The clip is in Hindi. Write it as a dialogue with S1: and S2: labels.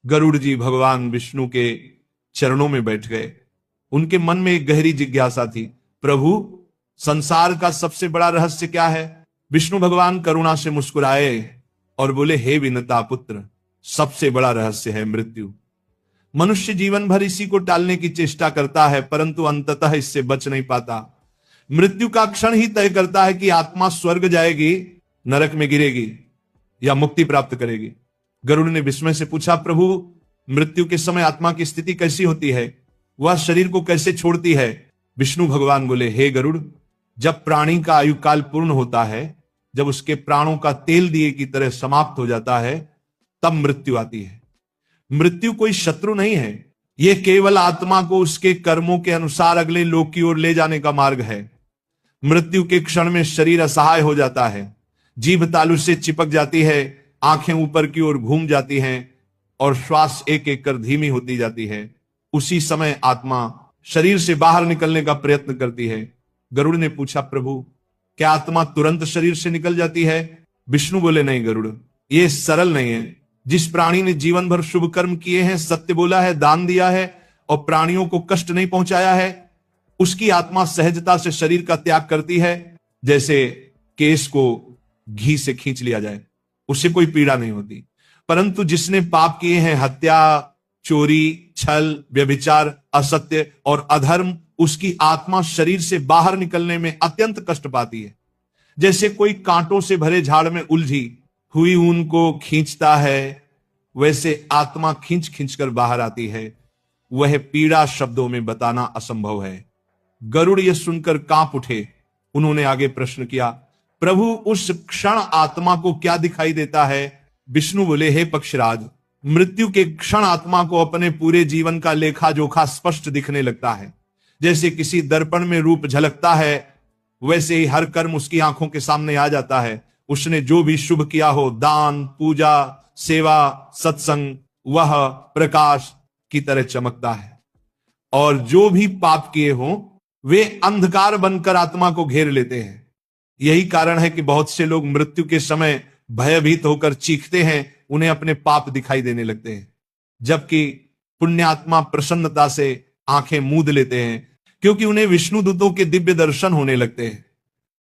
S1: गरुड़ जी भगवान विष्णु के चरणों में बैठ गए। उनके मन में एक गहरी जिज्ञासा थी, प्रभु संसार का सबसे बड़ा रहस्य क्या है? विष्णु भगवान करुणा से मुस्कुराए और बोले, हे विनता पुत्र, सबसे बड़ा रहस्य है मृत्यु। मनुष्य जीवन भर इसी को टालने की चेष्टा करता है, परंतु अंततः इससे बच नहीं पाता। मृत्यु का क्षण ही तय करता है कि आत्मा स्वर्ग जाएगी, नरक में गिरेगी या मुक्ति प्राप्त करेगी। गरुड़ ने विस्मय से पूछा, प्रभु मृत्यु के समय आत्मा की स्थिति कैसी होती है? वह शरीर को कैसे छोड़ती है? विष्णु भगवान बोले, हे गरुड़, जब प्राणी का आयु काल पूर्ण होता है, जब उसके प्राणों का तेल दिए की तरह समाप्त हो जाता है, तब मृत्यु आती है। मृत्यु कोई शत्रु नहीं है, यह केवल आत्मा को उसके कर्मों के अनुसार अगले लोक की ओर ले जाने का मार्ग है। मृत्यु के क्षण में शरीर असहाय हो जाता है, जीभ तालू से चिपक जाती है, आंखें ऊपर की ओर घूम जाती हैं और श्वास एक एक कर धीमी होती जाती है। उसी समय आत्मा शरीर से बाहर निकलने का प्रयत्न करती है। गरुड़ ने पूछा, प्रभु क्या आत्मा तुरंत शरीर से निकल जाती है? विष्णु बोले, नहीं गरुड़, यह सरल नहीं है। जिस प्राणी ने जीवन भर शुभ कर्म किए हैं, सत्य बोला है, दान दिया है और प्राणियों को कष्ट नहीं पहुंचाया है, उसकी आत्मा सहजता से शरीर का त्याग करती है, जैसे केस को घी से खींच लिया जाए, उससे कोई पीड़ा नहीं होती। परंतु जिसने पाप किए हैं, हत्या, चोरी, छल, व्यभिचार, असत्य और अधर्म, उसकी आत्मा शरीर से बाहर निकलने में अत्यंत कष्ट पाती है। जैसे कोई कांटों से भरे झाड़ में उलझी हुई ऊन को खींचता है, वैसे आत्मा खींच खींच कर बाहर आती है। वह पीड़ा शब्दों में बताना असंभव है। गरुड़ यह सुनकर कांप उठे। उन्होंने आगे प्रश्न किया, प्रभु उस क्षण आत्मा को क्या दिखाई देता है? विष्णु बोले, हे पक्षराज, मृत्यु के क्षण आत्मा को अपने पूरे जीवन का लेखा जोखा स्पष्ट दिखने लगता है। जैसे किसी दर्पण में रूप झलकता है, वैसे ही हर कर्म उसकी आंखों के सामने आ जाता है। उसने जो भी शुभ किया हो, दान, पूजा, सेवा, सत्संग, वह प्रकाश की तरह चमकता है, और जो भी पाप किए हों वे अंधकार बनकर आत्मा को घेर लेते हैं। यही कारण है कि बहुत से लोग मृत्यु के समय भयभीत होकर चीखते हैं, उन्हें अपने पाप दिखाई देने लगते हैं, जबकि पुण्यात्मा प्रसन्नता से आंखें मूंद लेते हैं, क्योंकि उन्हें विष्णु दूतों के दिव्य दर्शन होने लगते हैं।